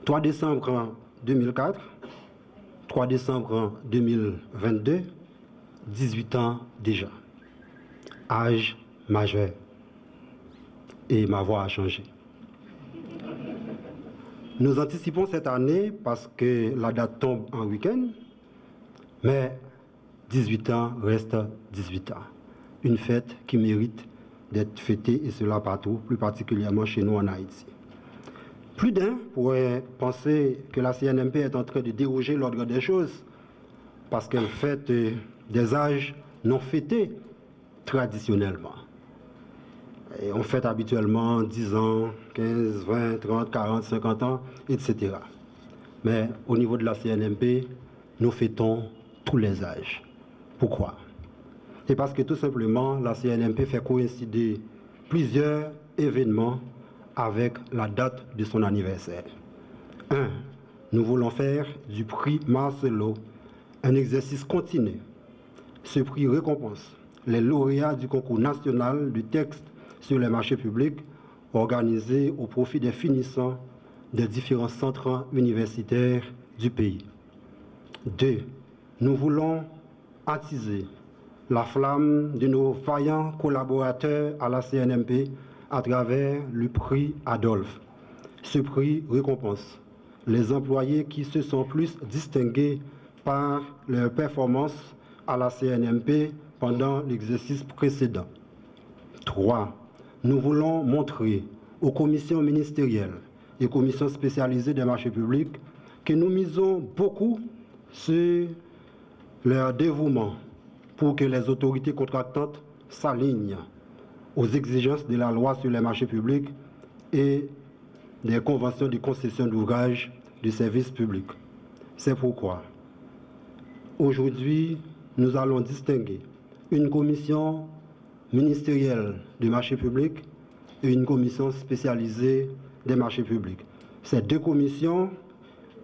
3 décembre 2004, 3 décembre 2022, 18 ans déjà. Âge majeur. Et ma voix a changé. Nous anticipons cette année parce que la date tombe en week-end, mais 18 ans reste 18 ans. Une fête qui mérite d'être fêtée, et cela partout, plus particulièrement chez nous en Haïti. Plus d'un pourrait penser que la CNMP est en train de déroger l'ordre des choses parce qu'elle fête des âges non fêtés traditionnellement. Et on fête habituellement 10 ans, 15, 20, 30, 40, 50 ans, etc. Mais au niveau de la CNMP, nous fêtons tous les âges. Pourquoi? C'est parce que tout simplement, la CNMP fait coïncider plusieurs événements avec la date de son anniversaire. 1. Nous voulons faire du prix Marcelo un exercice continu. Ce prix récompense les lauréats du concours national du texte sur les marchés publics organisé au profit des finissants des différents centres universitaires du pays. 2. Nous voulons attiser la flamme de nos vaillants collaborateurs à la CNMP à travers le prix Adolphe. Ce prix récompense les employés qui se sont plus distingués par leur performance à la CNMP pendant l'exercice précédent. 3. Nous voulons montrer aux commissions ministérielles et commissions spécialisées des marchés publics que nous misons beaucoup sur leur dévouement pour que les autorités contractantes s'alignent aux exigences de la loi sur les marchés publics et des conventions de concession d'ouvrages de services publics. C'est pourquoi, aujourd'hui, nous allons distinguer une commission ministérielle du marché public et une commission spécialisée des marchés publics. Ces deux commissions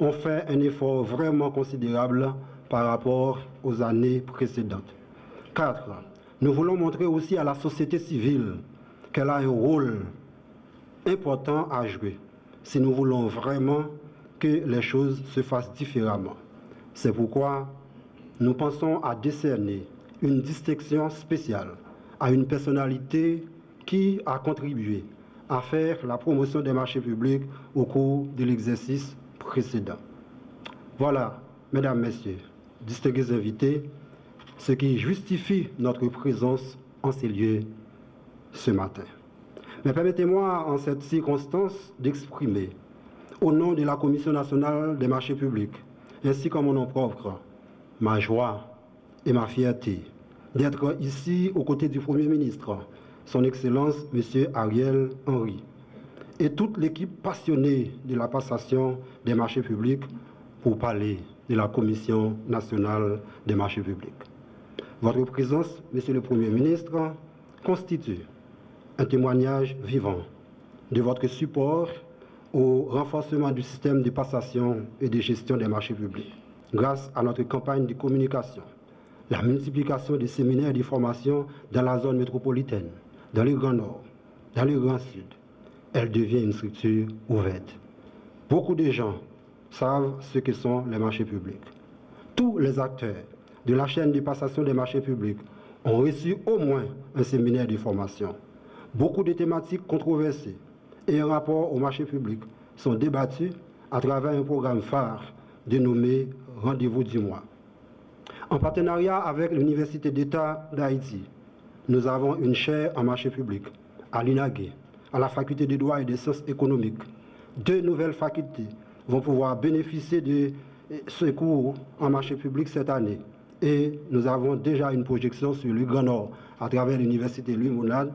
ont fait un effort vraiment considérable par rapport aux années précédentes. 4. Nous voulons montrer aussi à la société civile qu'elle a un rôle important à jouer si nous voulons vraiment que les choses se fassent différemment. C'est pourquoi nous pensons à décerner une distinction spéciale à une personnalité qui a contribué à faire la promotion des marchés publics au cours de l'exercice précédent. Voilà, mesdames, messieurs, distingués invités, ce qui justifie notre présence en ces lieux ce matin. Mais permettez-moi en cette circonstance d'exprimer, au nom de la Commission nationale des marchés publics, ainsi qu'en mon nom propre, ma joie et ma fierté d'être ici aux côtés du Premier ministre, son Excellence M. Ariel Henry, et toute l'équipe passionnée de la passation des marchés publics pour parler de la Commission nationale des marchés publics. Votre présence, Monsieur le Premier ministre, constitue un témoignage vivant de votre support au renforcement du système de passation et de gestion des marchés publics. Grâce à notre campagne de communication, la multiplication des séminaires de formation dans la zone métropolitaine, dans le Grand Nord, dans le Grand Sud, elle devient une structure ouverte. Beaucoup de gens savent ce que sont les marchés publics. Tous les acteurs de la chaîne de passation des marchés publics ont reçu au moins un séminaire de formation. Beaucoup de thématiques controversées et un rapport aux marchés publics sont débattues à travers un programme phare dénommé Rendez-vous du mois. En partenariat avec l'Université d'État d'Haïti, nous avons une chaire en marché public à l'INAGUE, à la faculté de droit et des sciences économiques. 2 nouvelles facultés vont pouvoir bénéficier de ce cours en marché public cette année. Et nous avons déjà une projection sur le Grand Nord à travers l'Université Louis-Moulin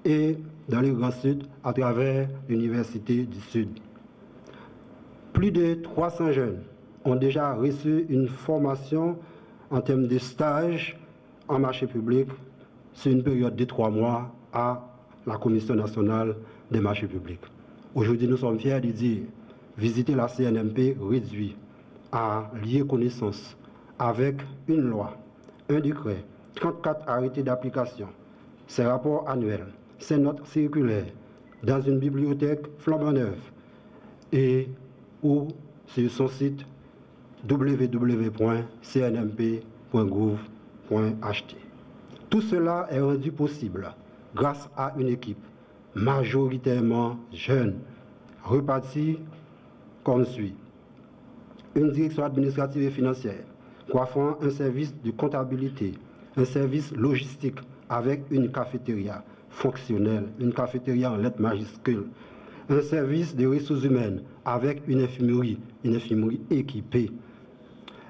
et dans le Grand Sud à travers l'Université du Sud. Plus de 300 jeunes ont déjà reçu une formation en termes de stage en marché public sur une période de 3 mois à la Commission nationale des marchés publics. Aujourd'hui, nous sommes fiers de dire visiter la CNMP réduit à lier connaissance avec une loi, un décret, 34 arrêtés d'application, ses rapports annuels, ses notes circulaires, dans une bibliothèque flambant neuve et ou sur son site www.cnmp.gouv.ht. Tout cela est rendu possible grâce à une équipe majoritairement jeune, repartie comme suit. Une direction administrative et financière, coiffant un service de comptabilité, un service logistique avec une cafétéria fonctionnelle, une cafétéria en lettres majuscules, un service de ressources humaines avec une infirmerie équipée,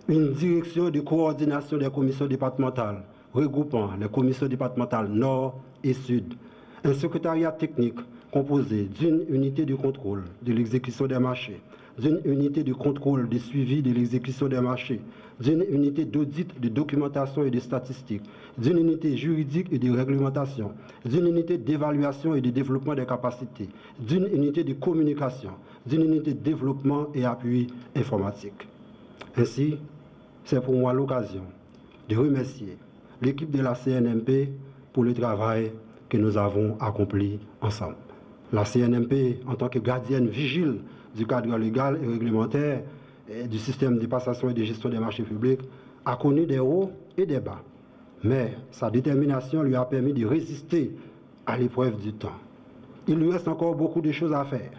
une direction de coordination des commissions départementales, regroupant les commissions départementales Nord et Sud, un secrétariat technique composé d'une unité de contrôle de l'exécution des marchés, d'une unité de contrôle de suivi de l'exécution des marchés, d'une unité d'audit de documentation et de statistiques, d'une unité juridique et de réglementation, d'une unité d'évaluation et de développement des capacités, d'une unité de communication, d'une unité de développement et appui informatique. Ainsi, c'est pour moi l'occasion de remercier l'équipe de la CNMP pour le travail que nous avons accompli ensemble. La CNMP, en tant que gardienne vigile du cadre légal et réglementaire et du système de passation et de gestion des marchés publics, a connu des hauts et des bas. Mais sa détermination lui a permis de résister à l'épreuve du temps. Il lui reste encore beaucoup de choses à faire.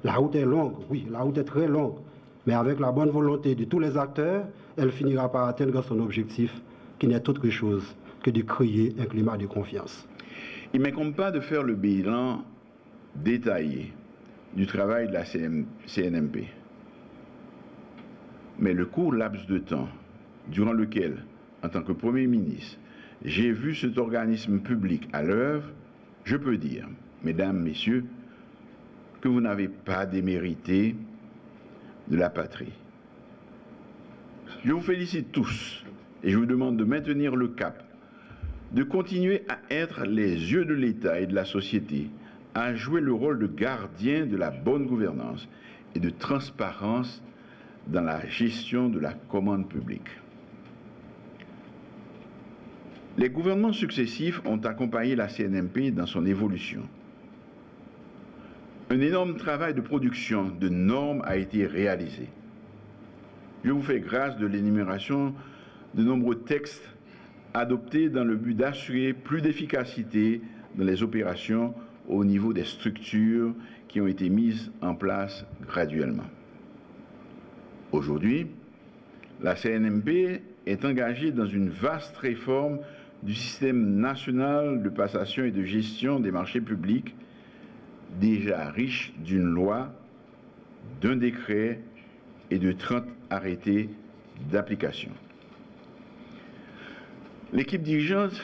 La route est longue, oui, la route est très longue, mais avec la bonne volonté de tous les acteurs, elle finira par atteindre son objectif, qui n'est autre chose que de créer un climat de confiance. Il ne m'incombe pas de faire le bilan détaillé du travail de la CNMP. Mais le court laps de temps durant lequel, en tant que Premier ministre, j'ai vu cet organisme public à l'œuvre, je peux dire, mesdames, messieurs, que vous n'avez pas démérité de la patrie. Je vous félicite tous et je vous demande de maintenir le cap, de continuer à être les yeux de l'État et de la société, à jouer le rôle de gardien de la bonne gouvernance et de transparence dans la gestion de la commande publique. Les gouvernements successifs ont accompagné la CNMP dans son évolution. Un énorme travail de production de normes a été réalisé. Je vous fais grâce de l'énumération de nombreux textes adoptés dans le but d'assurer plus d'efficacité dans les opérations au niveau des structures qui ont été mises en place graduellement. Aujourd'hui, la CNMP est engagée dans une vaste réforme du système national de passation et de gestion des marchés publics, déjà riche d'une loi, d'un décret et de 30 arrêtés d'application. L'équipe dirigeante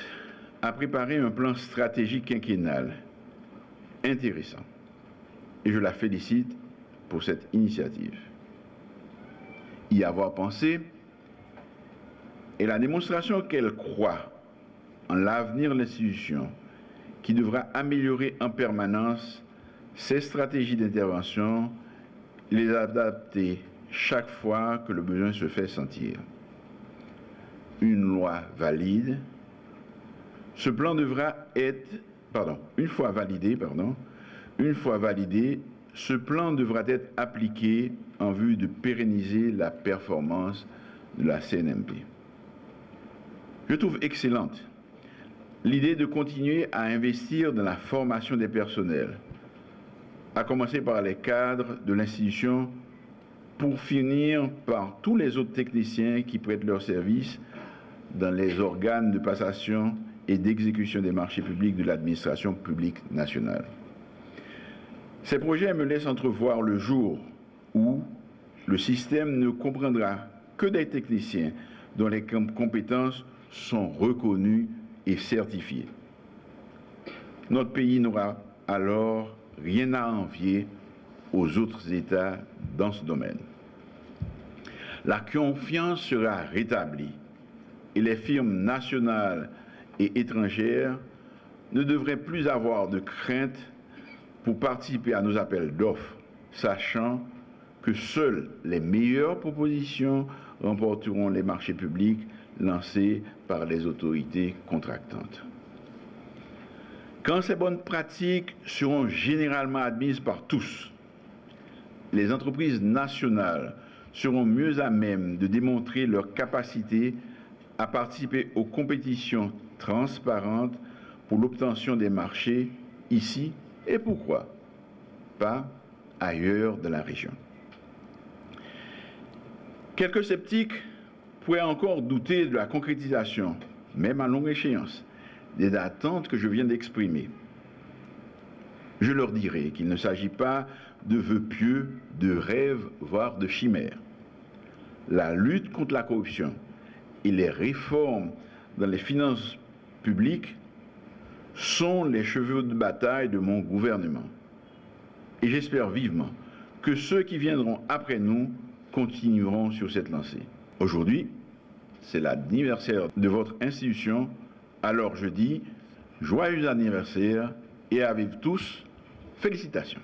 a préparé un plan stratégique quinquennal intéressant et je la félicite pour cette initiative. Y avoir pensé est la démonstration qu'elle croit en l'avenir de l'institution qui devra améliorer en permanence ses stratégies d'intervention et les adapter chaque fois que le besoin se fait sentir. Une loi valide, ce plan devra être, une fois validé, ce plan devra être appliqué en vue de pérenniser la performance de la CNMP. Je trouve excellente l'idée de continuer à investir dans la formation des personnels, à commencer par les cadres de l'institution, pour finir par tous les autres techniciens qui prêtent leurs services dans les organes de passation et d'exécution des marchés publics de l'administration publique nationale. Ces projets me laissent entrevoir le jour où le système ne comprendra que des techniciens dont les compétences sont reconnues et certifiées. Notre pays n'aura alors rien à envier aux autres États dans ce domaine. La confiance sera rétablie et les firmes nationales et étrangères ne devraient plus avoir de crainte pour participer à nos appels d'offres, sachant que seules les meilleures propositions remporteront les marchés publics lancés par les autorités contractantes. Quand ces bonnes pratiques seront généralement admises par tous, les entreprises nationales seront mieux à même de démontrer leur capacité à participer aux compétitions transparentes pour l'obtention des marchés ici et pourquoi pas ailleurs de la région. Quelques sceptiques pourraient encore douter de la concrétisation, même à longue échéance, des attentes que je viens d'exprimer. Je leur dirai qu'il ne s'agit pas de vœux pieux, de rêves, voire de chimères. La lutte contre la corruption et les réformes dans les finances publiques sont les chevaux de bataille de mon gouvernement. Et j'espère vivement que ceux qui viendront après nous continueront sur cette lancée. Aujourd'hui, c'est l'anniversaire de votre institution, alors je dis joyeux anniversaire et à vivre tous, félicitations.